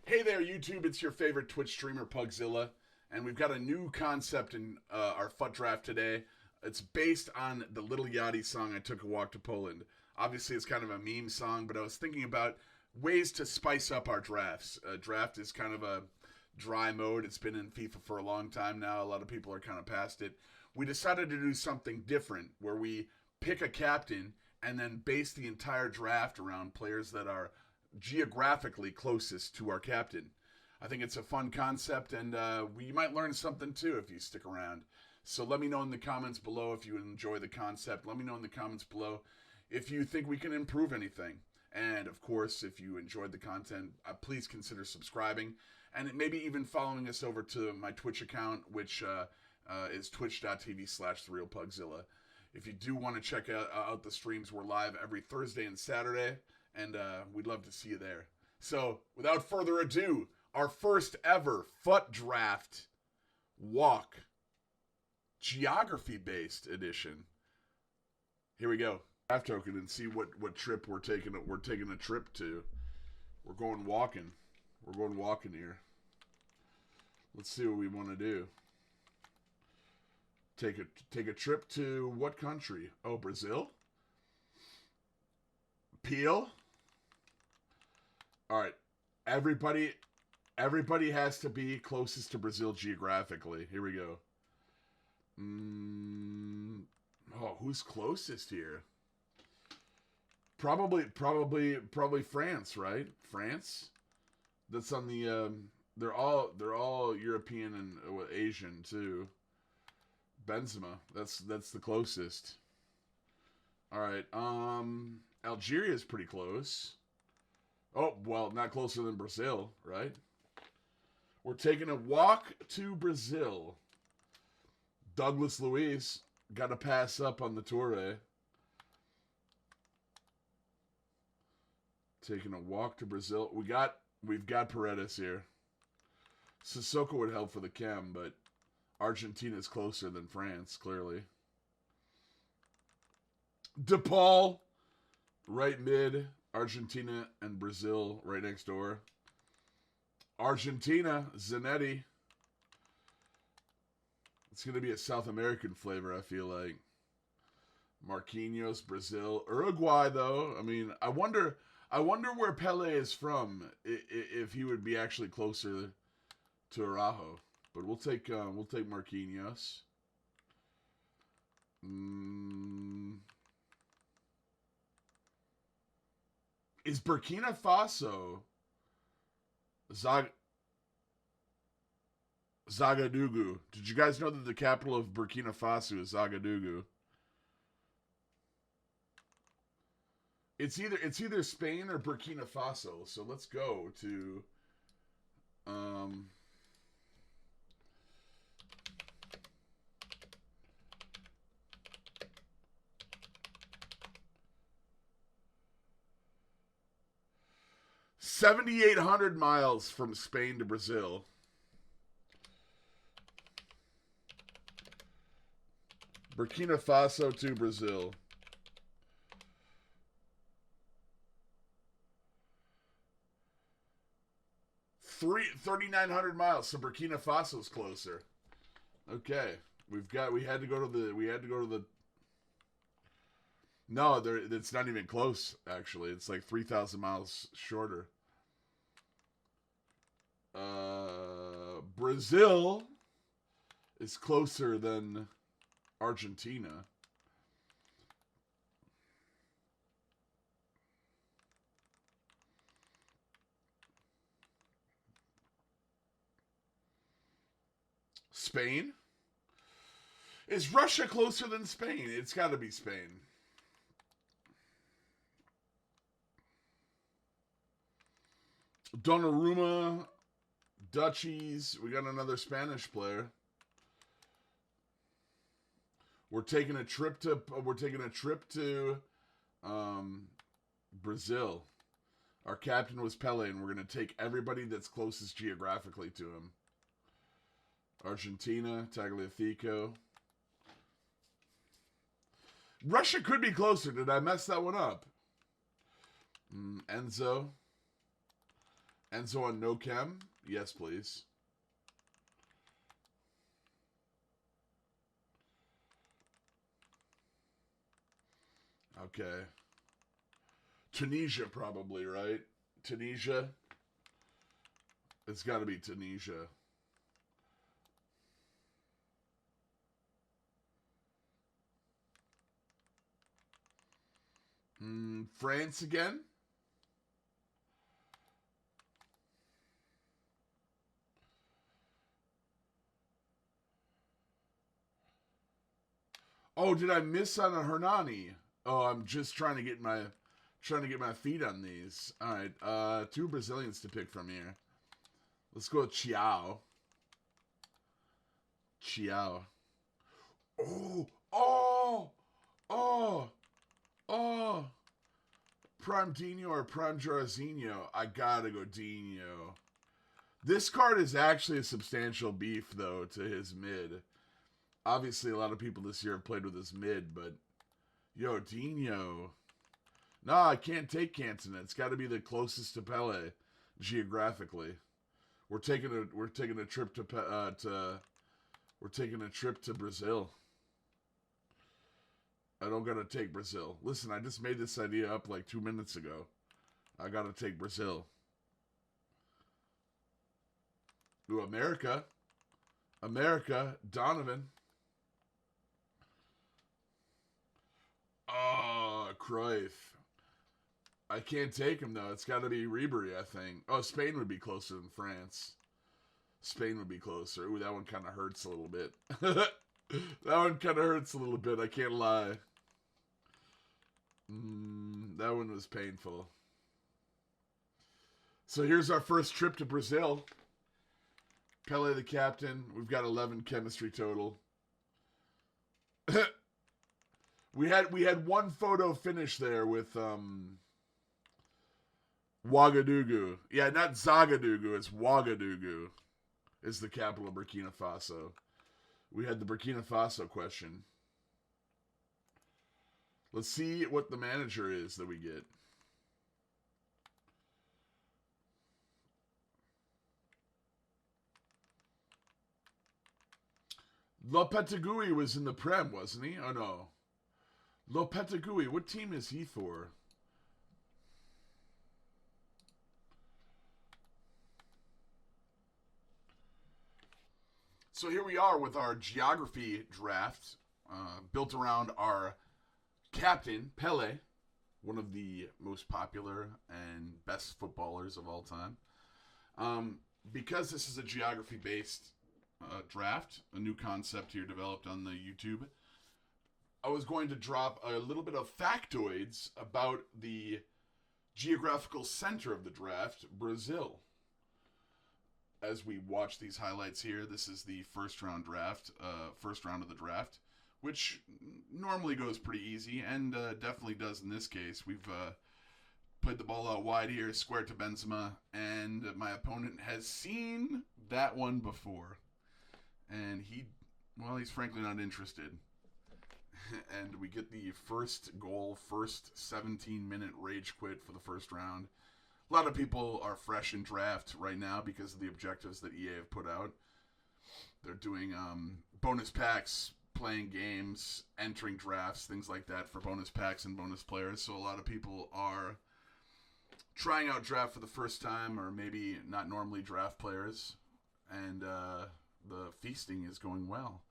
Hey there, YouTube. It's your favorite Twitch streamer, Pugzilla, and we've got a new concept in our FUT draft today. It's based on the Little Yachty song, I Took a Walk to Poland. Obviously, it's kind of a meme song, but I was thinking about ways to spice up our drafts. Draft is kind of a dry mode. It's been in FIFA for a long time now. A lot of people are kind of past it. We decided to do something different where we pick a captain and then base the entire draft around players that are geographically closest to our captain. I think it's a fun concept, and we might learn something too if you stick around. So let me know in the comments below if you enjoy the concept. Let me know in the comments below if you think we can improve anything. And of course, if you enjoyed the content, please consider subscribing and maybe even following us over to my Twitch account, which is twitch.tv/therealpugzilla. If you do want to check out the streams, we're live every Thursday and Saturday, and we'd love to see you there. So, without further ado, our first ever FUT draft walk geography-based edition. Here we go. Draft token and see what trip we're taking. We're taking a trip to. We're going walking. We're going walking here. Let's see what we want to do. Take a trip to what country? Oh, Brazil? Peel? All right. Everybody has to be closest to Brazil geographically. Here we go. Oh, who's closest here? Probably France, right? France? That's on the they're all European and Asian too. Benzema, that's the closest. All right. Algeria is pretty close. Oh, well, not closer than Brazil, right? We're taking a walk to Brazil. Douglas Luiz got to pass up on the Toure. Taking a walk to Brazil. We've got Paredes here. Sissoko would help for the chem, but Argentina's closer than France, clearly. DePaul, right mid. Argentina and Brazil right next door. Argentina, Zanetti. It's going to be a South American flavor, I feel like. Marquinhos, Brazil. Uruguay, though. I mean, I wonder where Pele is from, if he would be actually closer to Araujo. But we'll take Marquinhos. Is Burkina Faso Zagadugu? Did you guys know that the capital of Burkina Faso is Zagadugu? It's either Spain or Burkina Faso. So let's go to 7,800 miles from Spain to Brazil. Burkina Faso to Brazil. 3,900 miles, so Burkina Faso's closer. Okay. We had to go to the No, it's not even close, actually. It's like 3,000 miles shorter. Brazil is closer than Argentina. Spain? Is Russia closer than Spain? It's got to be Spain. Donnarumma, Dutchies. We got another Spanish player. We're taking a trip to Brazil. Our captain was Pele, and we're going to take everybody that's closest geographically to him. Argentina, Tagliafico. Russia could be closer. Did I mess that one up? Enzo. Enzo on no chem? Yes, please. Okay. Tunisia, probably, right? Tunisia? It's got to be Tunisia. France again? Oh, did I miss on a Hernani? Oh, I'm just trying to get my feet on these. All right, two Brazilians to pick from here. Let's go with Chiao. Chiao. Oh, oh, oh, oh. Prime Dino or Prime Jarazinho? I gotta go Dino. This card is actually a substantial beef, though, to his mid. Obviously, a lot of people this year have played with his mid, but yo, Dino. No, I can't take Cantona. It's got to be the closest to Pele geographically. We're taking a trip to Brazil. I don't gotta take Brazil. Listen, I just made this idea up like 2 minutes ago. I gotta take Brazil. Ooh, America. Donovan. Oh, Cruyff. I can't take him, though. It's got to be Ribery, I think. Oh, Spain would be closer than France. Spain would be closer. Ooh, that one kind of hurts a little bit. That one kind of hurts a little bit. I can't lie. That one was painful. So here's our first trip to Brazil. Pele the captain. We've got 11 chemistry total. we had one photo finish there with Ouagadougou. Yeah, not Zagadougou. It's Ouagadougou. Is the capital of Burkina Faso. We had the Burkina Faso question. Let's see what the manager is that we get. Lopetegui was in the Prem, wasn't he? Oh, no. Lopetegui, what team is he for? So here we are with our geography draft, built around our captain, Pele, one of the most popular and best footballers of all time. Because this is a geography-based draft, a new concept here developed on the YouTube, I was going to drop a little bit of factoids about the geographical center of the draft, Brazil. As we watch these highlights here, this is the first round of the draft, which normally goes pretty easy, and definitely does in this case. We've played the ball out wide here, square to Benzema, and my opponent has seen that one before. And he's frankly not interested. And we get the first goal, first 17-minute rage quit for the first round. A lot of people are fresh in draft right now because of the objectives that EA have put out. They're doing bonus packs, playing games, entering drafts, things like that for bonus packs and bonus players. So a lot of people are trying out draft for the first time, or maybe not normally draft players. And the feasting is going well.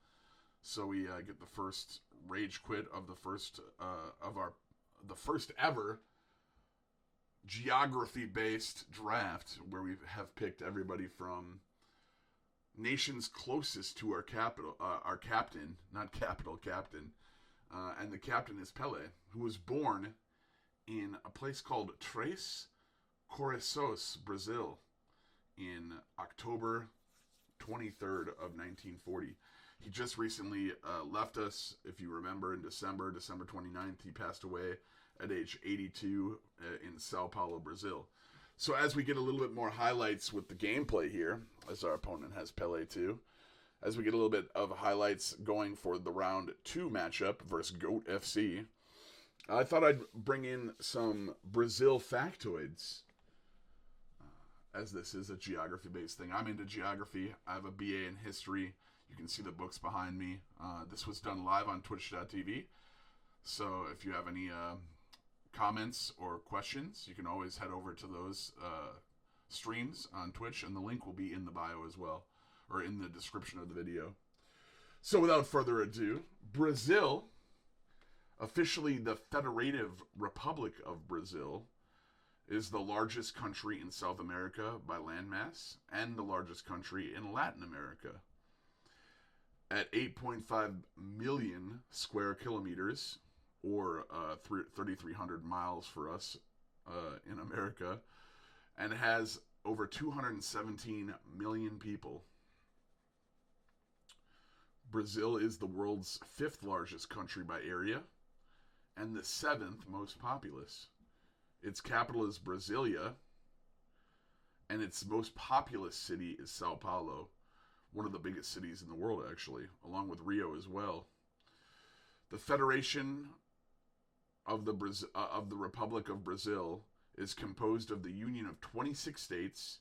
So we get the first rage quit of the first ever geography-based draft, where we have picked everybody from nations closest to our captain, and the captain is Pele, who was born in a place called Três Corações, Brazil, in October 23rd of 1940. He just recently left us, if you remember, in December 29th. He passed away at age 82 in Sao Paulo, Brazil. So as we get a little bit more highlights with the gameplay here, as our opponent has Pele too, as we get a little bit of highlights going for the round 2 matchup versus GOAT FC, I thought I'd bring in some Brazil factoids as this is a geography-based thing. I'm into geography. I have a BA in history. You can see the books behind me. This was done live on twitch.tv. So if you have any comments or questions, you can always head over to those streams on Twitch, and the link will be in the bio as well, or in the description of the video. So without further ado, Brazil, officially the Federative Republic of Brazil, is the largest country in South America by landmass and the largest country in Latin America. At 8.5 million square kilometers, or 3,300 miles for us in America, and has over 217 million people. Brazil is the world's 5th largest country by area and the 7th most populous. Its capital is Brasilia, and its most populous city is Sao Paulo, one of the biggest cities in the world, actually, along with Rio as well. The Federation of the Republic of Brazil is composed of the union of 26 states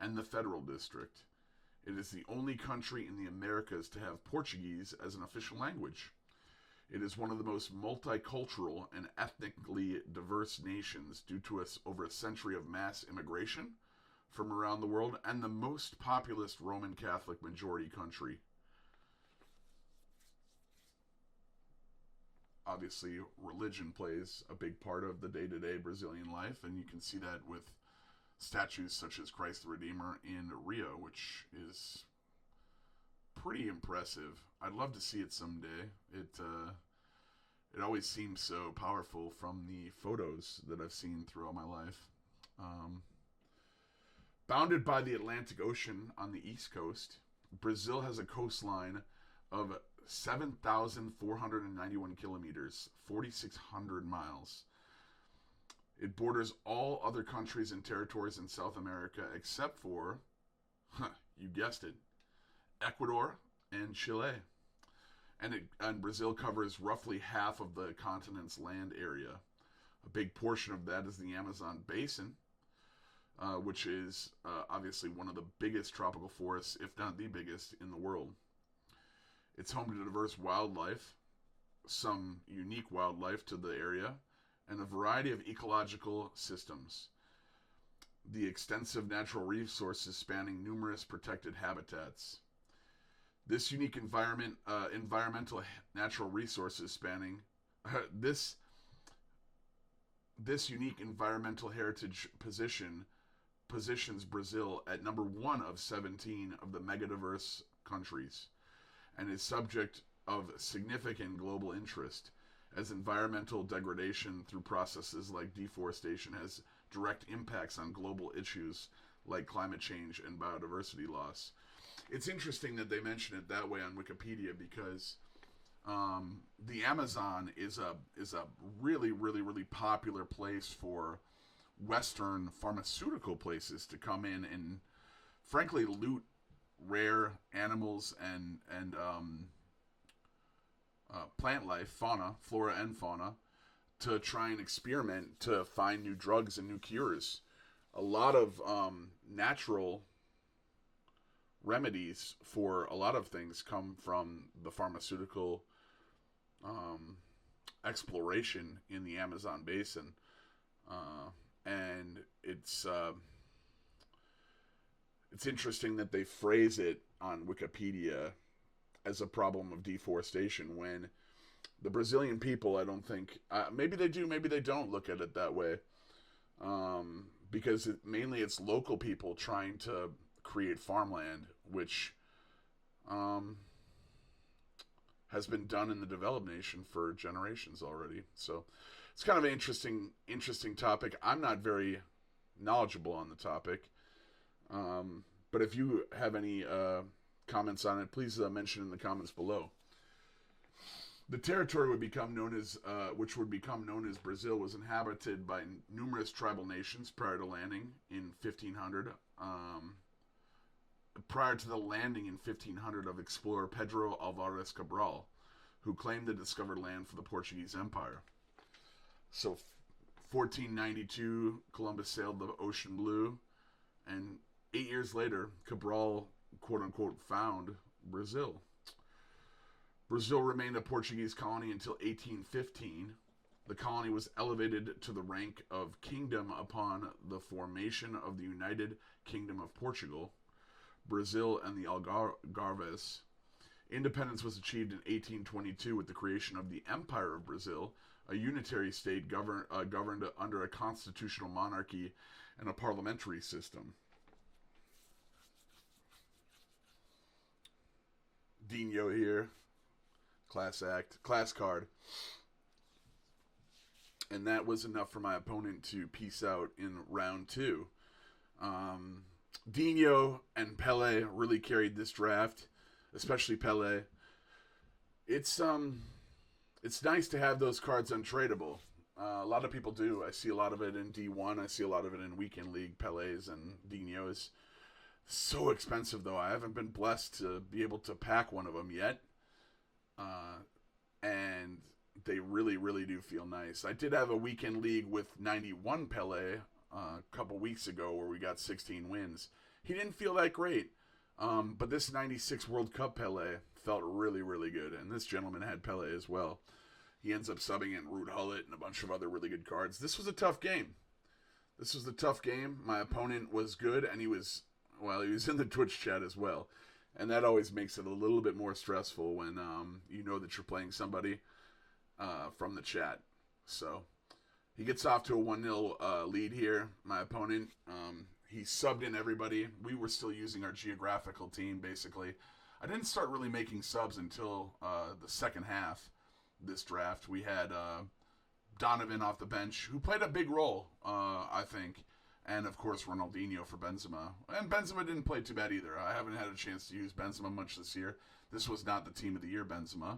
and the Federal District. It is the only country in the Americas to have Portuguese as an official language. It is one of the most multicultural and ethnically diverse nations due to over a century of mass immigration from around the world, and the most populous Roman Catholic majority country. Obviously, religion plays a big part of the day-to-day Brazilian life, and you can see that with statues such as Christ the Redeemer in Rio, which is pretty impressive. I'd love to see it someday. It always seems so powerful from the photos that I've seen throughout my life. Bounded by the Atlantic Ocean on the east coast, Brazil has a coastline of 7,491 kilometers, 4,600 miles. It borders all other countries and territories in South America except for, you guessed it, Ecuador and Chile. And Brazil covers roughly half of the continent's land area. A big portion of that is the Amazon basin, which is obviously one of the biggest tropical forests, if not the biggest, in the world. It's home to diverse wildlife, some unique wildlife to the area, and a variety of ecological systems. The extensive natural resources spanning numerous protected habitats. This unique environmental natural resources spanning this unique environmental heritage positions Brazil at number 1 of 17 of the megadiverse countries, and is subject of significant global interest, as environmental degradation through processes like deforestation has direct impacts on global issues like climate change and biodiversity loss. It's interesting that they mention it that way on Wikipedia, because the Amazon is a really, really, really popular place for Western pharmaceutical places to come in and, frankly, loot rare animals and plant life, flora and fauna, to try and experiment to find new drugs and new cures. A lot of natural remedies for a lot of things come from the pharmaceutical exploration in the Amazon basin, and it's interesting that they phrase it on Wikipedia as a problem of deforestation, when the Brazilian people, I don't think, maybe they do, maybe they don't look at it that way, because mainly it's local people trying to create farmland, which has been done in the developed nation for generations already. So it's kind of an interesting topic. I'm not very knowledgeable on the topic, but if you have any comments on it, please mention in the comments below. The territory would become known as, Brazil, was inhabited by numerous tribal nations prior to landing in 1500. Prior to the landing in 1500 of explorer Pedro Alvares Cabral, who claimed to discover land for the Portuguese Empire. So 1492, Columbus sailed the ocean blue And 8 years later, Cabral, quote unquote, found Brazil. Brazil remained a Portuguese colony until 1815. The colony was elevated to the rank of kingdom upon the formation of the United Kingdom of Portugal, Brazil, and the Algarves. Independence was achieved in 1822 with the creation of the Empire of Brazil, a unitary state governed under a constitutional monarchy and a parliamentary system. Dino here. Class act. Class card. And that was enough for my opponent to peace out in round 2. Dino and Pele really carried this draft, especially Pele. It's nice to have those cards untradeable. A lot of people do. I see a lot of it in D1. I see a lot of it in Weekend League, Pele's and Dino's. So expensive, though. I haven't been blessed to be able to pack one of them yet. And they really, really do feel nice. I did have a Weekend League with 91 Pele a couple weeks ago where we got 16 wins. He didn't feel that great. But this 96 World Cup Pele felt really, really good. And this gentleman had Pele as well. He ends up subbing in Ruud Gullit and a bunch of other really good cards. This was a tough game. My opponent was good, and he was in the Twitch chat as well. And that always makes it a little bit more stressful when you know that you're playing somebody from the chat. So he gets off to a 1-0 lead here. My opponent, he subbed in everybody. We were still using our geographical team, basically. I didn't start really making subs until the second half this draft. We had Donovan off the bench, who played a big role, I think. And, of course, Ronaldinho for Benzema. And Benzema didn't play too bad either. I haven't had a chance to use Benzema much this year. This was not the Team of the Year Benzema.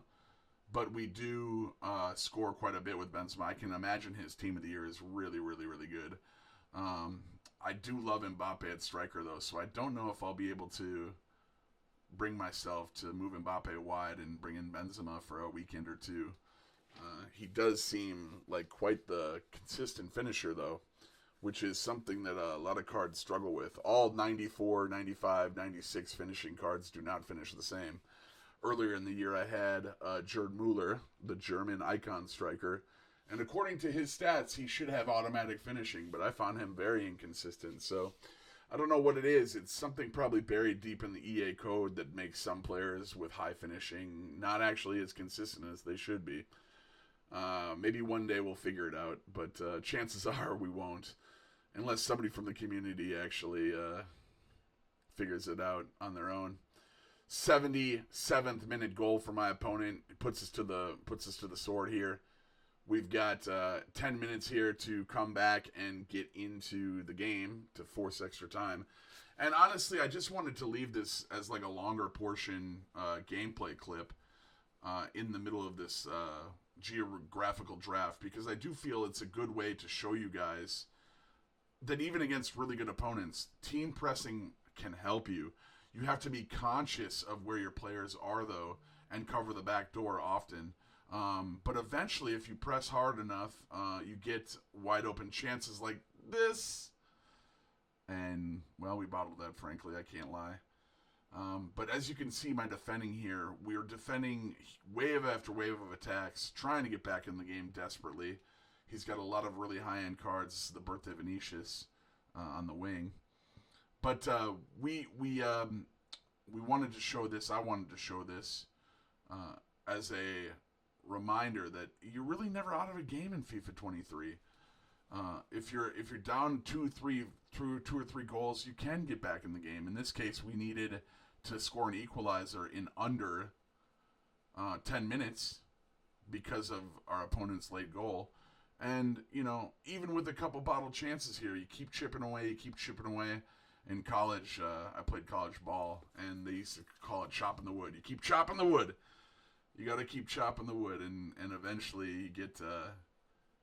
But we do score quite a bit with Benzema. I can imagine his Team of the Year is really, really, really good. I do love Mbappe at striker, though, so I don't know if I'll be able to bring myself to move Mbappe wide and bring in Benzema for a weekend or two. He does seem like quite the consistent finisher, though, which is something that a lot of cards struggle with. All 94, 95, 96 finishing cards do not finish the same. Earlier in the year, I had Gerd Müller, the German icon striker, and according to his stats, he should have automatic finishing, but I found him very inconsistent. So I don't know what it is. It's something probably buried deep in the EA code that makes some players with high finishing not actually as consistent as they should be. Maybe one day we'll figure it out, but chances are we won't. Unless somebody from the community actually figures it out on their own. 77th minute goal for my opponent. It puts us to the sword here. We've got 10 minutes here to come back and get into the game to force extra time. And honestly, I just wanted to leave this as like a longer portion gameplay clip in the middle of this geographical draft, because I do feel it's a good way to show you guys that even against really good opponents, team pressing can help you. You have to be conscious of where your players are, though, and cover the back door often. But eventually, if you press hard enough, you get wide open chances like this. And, well, we bottled that, frankly. I can't lie. But as you can see, my defending here, we're defending wave after wave of attacks, trying to get back in the game desperately. He's got a lot of really high-end cards. This is the birthday Vinicius on the wing. But we wanted to show this. I wanted to show this as a reminder that you're really never out of a game in FIFA 23. If you're down two or three goals, you can get back in the game. In this case, we needed to score an equalizer in under 10 minutes because of our opponent's late goal. And, you know, even with a couple bottled chances here, you keep chipping away. In college, I played college ball, and they used to call it chopping the wood. You keep chopping the wood. You got to keep chopping the wood, and eventually you get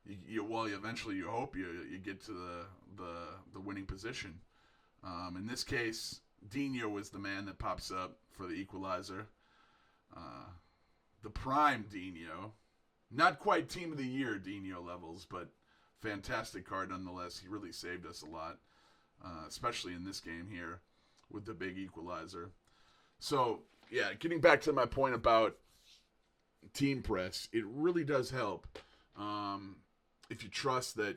eventually you hope you get to the winning position. In this case, Dino was the man that pops up for the equalizer. The prime Dino. Not quite Team of the Year Dino levels, but fantastic card nonetheless. He really saved us a lot. especially in this game here with the big equalizer. So, yeah, getting back to my point about team press, it really does help if you trust that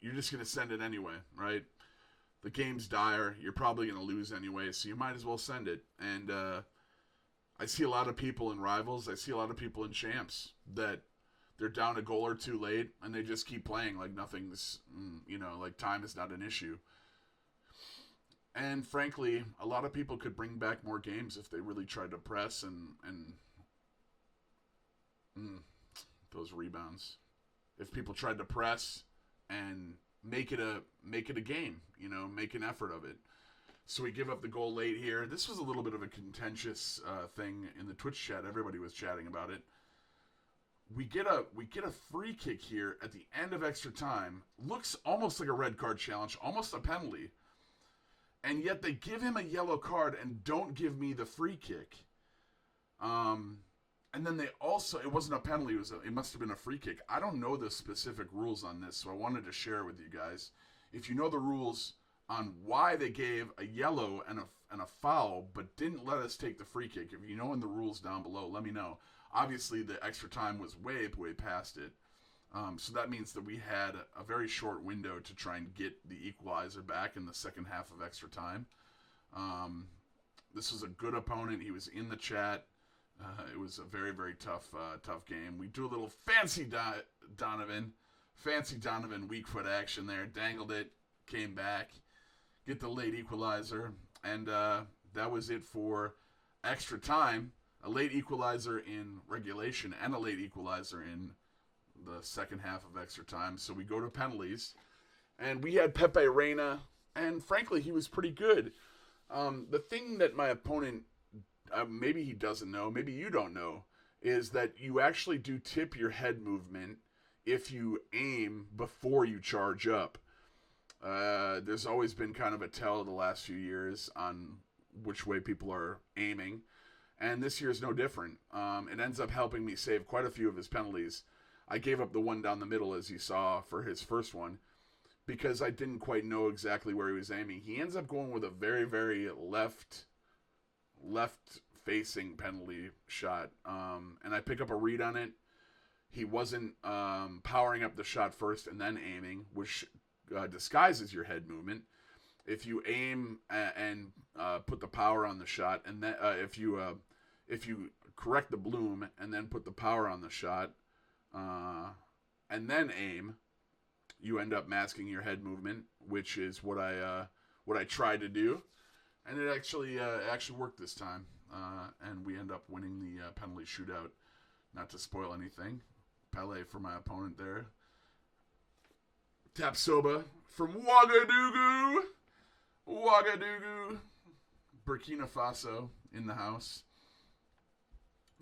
you're just going to send it anyway, right? The game's dire. You're probably going to lose anyway, so you might as well send it. And I see a lot of people in Rivals. I see a lot of people in Champs that they're down a goal or two late, and they just keep playing like nothing's, like time is not an issue. And frankly, a lot of people could bring back more games if they really tried to press and those rebounds. If people tried to press and make it a game, make an effort of it. So we give up the goal late here. This was a little bit of a contentious thing in the Twitch chat. Everybody was chatting about it. We get a free kick here at the end of extra time. Looks almost like a red card challenge, almost a penalty. And yet they give him a yellow card and don't give me the free kick. And then they also, it wasn't a penalty, it must have been a free kick. I don't know the specific rules on this, so I wanted to share with you guys. If you know the rules on why they gave a yellow and a foul, but didn't let us take the free kick, if you know in the rules down below, let me know. Obviously, the extra time was way past it. So that means that we had a very short window to try and get the equalizer back in the second half of extra time. This was a good opponent. He was in the chat. It was a very tough game. We do a little fancy Donovan weak foot action there. Dangled it, came back, get the late equalizer, and that was it for extra time. A late equalizer in regulation and a late equalizer in the second half of extra time. So we go to penalties, and we had Pepe Reina, and frankly, he was pretty good. The thing that my opponent, maybe he doesn't know, maybe you don't know, is that you actually do tip your head movement if you aim before you charge up. There's always been kind of a tell the last few years on which way people are aiming, and this year is no different. It ends up helping me save quite a few of his penalties. I gave up the one down the middle, as you saw, for his first one, because I didn't quite know exactly where he was aiming. He ends up going with a very left-facing penalty shot, and I pick up a read on it. He wasn't powering up the shot first and then aiming, which disguises your head movement. If you aim and put the power on the shot, and then if you correct the bloom and then put the power on the shot, and then aim, you end up masking your head movement, which is what I tried to do, and it actually worked this time, and we end up winning the penalty shootout. Not to spoil anything, Pele for my opponent there. Tapsoba from Ouagadougou, Burkina Faso in the house.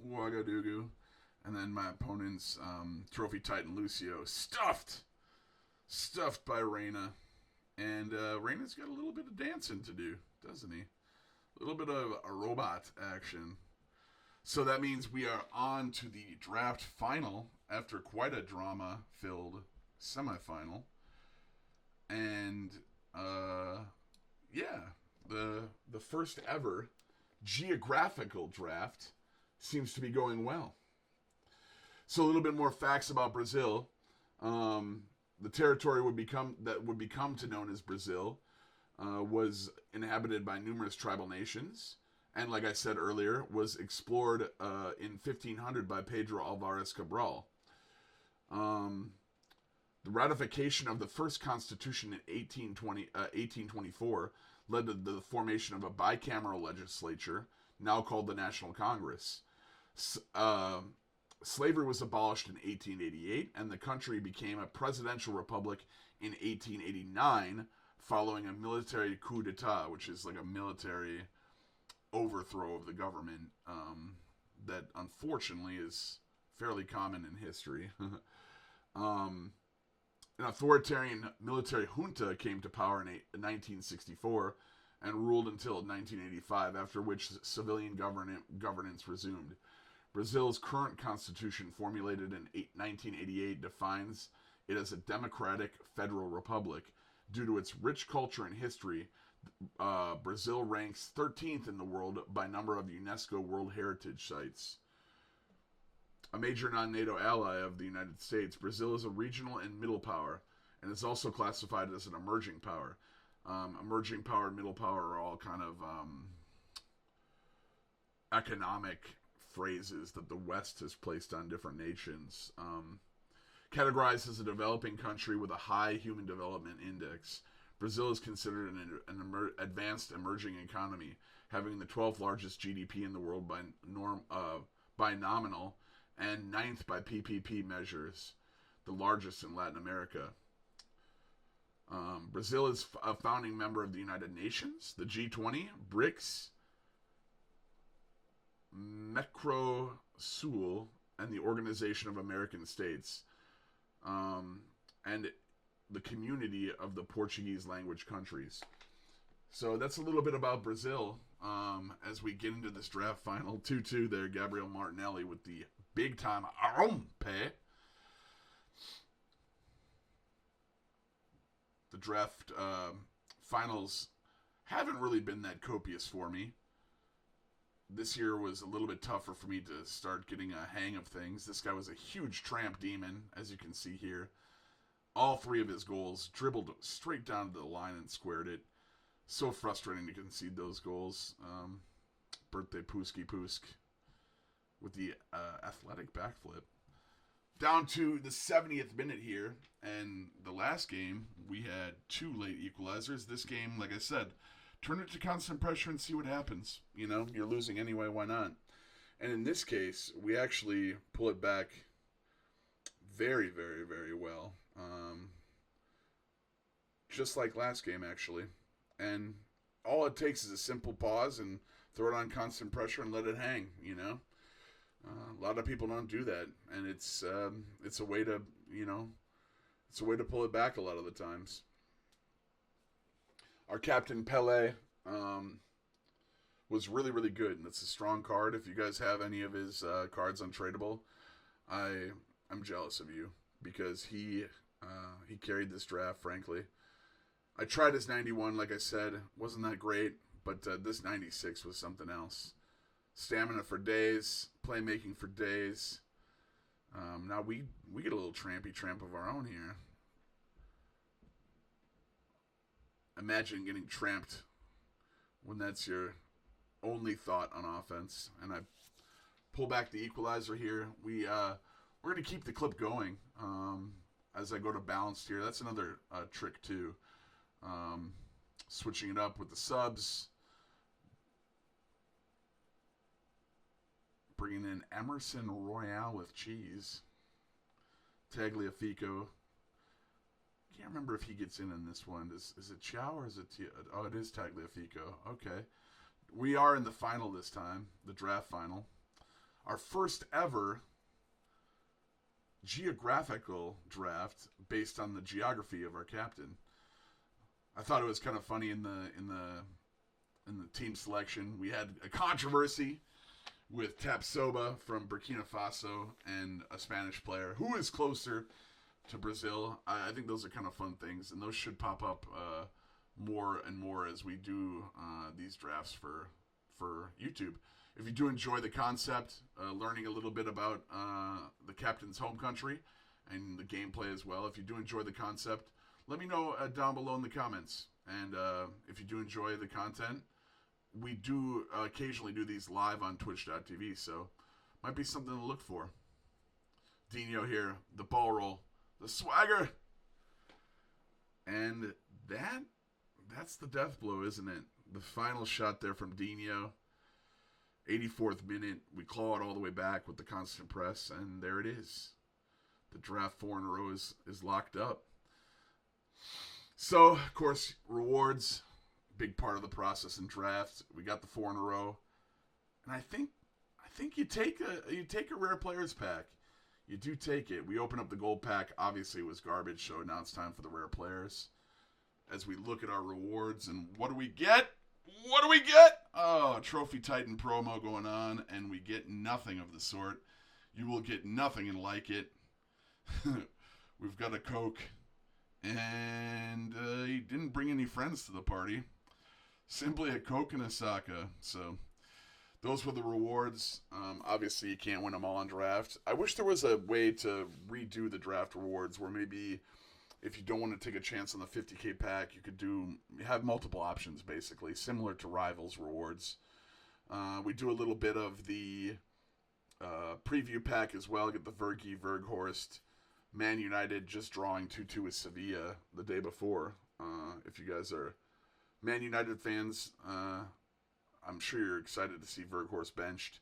Ouagadougou. And then my opponent's Trophy Titan Lucio, stuffed by Reina. And Reina's got a little bit of dancing to do, doesn't he? A little bit of a robot action. So that means we are on to the draft final after quite a drama-filled semifinal. And, the first ever geographical draft seems to be going well. So a little bit more facts about Brazil. The territory would become known as Brazil was inhabited by numerous tribal nations, and like I said earlier, was explored in 1500 by Pedro Alvares Cabral. The ratification of the first constitution in 1824 led to the formation of a bicameral legislature, now called the National Congress. Slavery was abolished in 1888, and the country became a presidential republic in 1889, following a military coup d'etat, which is like a military overthrow of the government that unfortunately is fairly common in history. An authoritarian military junta came to power in 1964 and ruled until 1985, after which civilian governance resumed. Brazil's current constitution, formulated in 1988, defines it as a democratic federal republic Due to its rich culture and history, Brazil ranks 13th in the world by number of UNESCO World Heritage Sites. A major non-NATO ally of the United States, Brazil is a regional and middle power, and is also classified as an emerging power. Emerging power and middle power are all kind of economic phrases that the West has placed on different nations. Categorized as a developing country with a high human development index, Brazil is considered an advanced emerging economy, having the 12th largest GDP in the world by nominal, and 9th by PPP measures, the largest in Latin America. Brazil is a founding member of the United Nations, the G20, BRICS, Mercosul, and the Organization of American States, and the Community of the Portuguese language countries. So that's a little bit about Brazil. As we get into this draft final, 2-2 there, Gabriel Martinelli with the big time arompe. The draft finals haven't really been that copious for me. This year was a little bit tougher for me to start getting a hang of things. This guy was a huge tramp demon, as you can see here. All three of his goals dribbled straight down to the line and squared it. So frustrating to concede those goals. Birthday Pusky Pusk with the athletic backflip. Down to the 70th minute here, and the last game, we had 2 late equalizers. This game, like I said, turn it to constant pressure and see what happens. You know, you're losing anyway, why not? And in this case, we actually pull it back very, very, very well. Just like last game, actually. And all it takes is a simple pause and throw it on constant pressure and let it hang, you know? A lot of people don't do that, and it's a way to, you know, it's a way to pull it back a lot of the times. Our captain Pele was really, really good, and it's a strong card. If you guys have any of his cards untradeable, I'm jealous of you because he carried this draft. Frankly, I tried his 91, like I said, wasn't that great, but this 96 was something else. Stamina for days, playmaking for days. Now we get a little trampy tramp of our own here. Imagine getting tramped when that's your only thought on offense. And I pull back the equalizer here. We're going to keep the clip going as I go to balanced here. That's another trick too. Switching it up with the subs. Bringing in Emerson Royale with cheese. Tagliafico. Can't remember if he gets in this one. Is it Chow or is it... Oh, it is Tagliafico. Okay. We are in the final this time. The draft final. Our first ever geographical draft based on the geography of our captain. I thought it was kind of funny in the team selection. We had a controversy with Tapsoba from Burkina Faso and a Spanish player who is closer to Brazil. I think those are kind of fun things, and those should pop up more and more as we do these drafts for YouTube. If you do enjoy the concept, learning a little bit about the captain's home country and the gameplay as well, if you do enjoy the concept, let me know down below in the comments. And if you do enjoy the content, we do occasionally do these live on twitch.tv, so might be something to look for. Dino here, the ball roll, the swagger. And that's the death blow, isn't it? The final shot there from Dino. 84th minute, we claw it all the way back with the constant press, and there it is. The draft 4 in a row is locked up. So, of course, rewards, big part of the process in drafts. We got the 4 in a row, and I think you take a rare players pack. You do take it. We open up the gold pack. Obviously, it was garbage, so now it's time for the rare players. As we look at our rewards, and what do we get? What do we get? Oh, Trophy Titan promo going on, and we get nothing of the sort. You will get nothing and like it. We've got a Coke And he didn't bring any friends to the party. Simply a Coke and a Saka. So those were the rewards. Obviously, you can't win them all on draft. I wish there was a way to redo the draft rewards where maybe if you don't want to take a chance on the 50K pack, you could have multiple options, basically, similar to Rivals rewards. We do a little bit of the preview pack as well. Get the Vergi, Verghorst, Man United just drawing 2-2 with Sevilla the day before. If you guys are Man United fans, I'm sure you're excited to see Verghorst benched.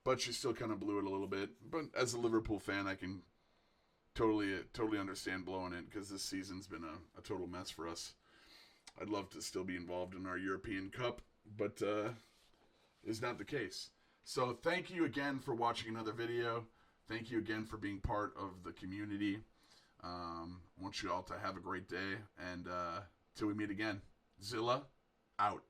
But she still kind of blew it a little bit. But as a Liverpool fan, I can totally understand blowing it because this season's been a total mess for us. I'd love to still be involved in our European Cup, but is not the case. So thank you again for watching another video. Thank you again for being part of the community. I want you all to have a great day, and till we meet again, Zilla out.